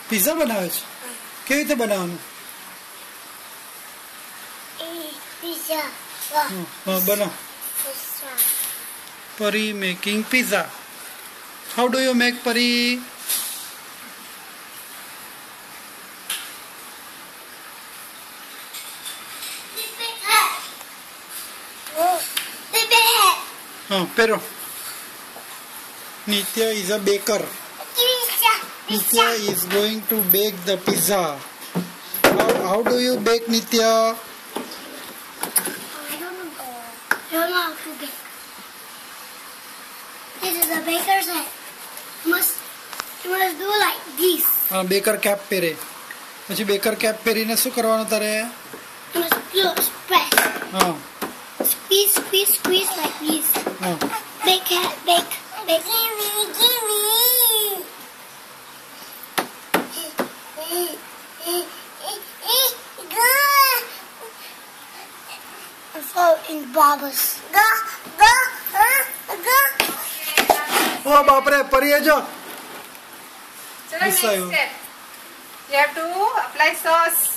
Pizza બનાવે છે. કેવી રીતે બનાવવાનું? બનાવ. Pari making pizza. How do you make Pari? Pero Nitya is a baker. Nitya is going to bake the pizza. How do you bake, Nitya? I don't know how to bake. This is a baker's hat. You must do like this. Baker cap પહેરે. પછી baker cap પહેરીને શું કરવાનું તારે? You must press. Squeeze like this. Bake hat, bake. Give me. I'm falling bubbles. Go. ઓ બાપરે, પરી જો. So next step, you have to apply sauce.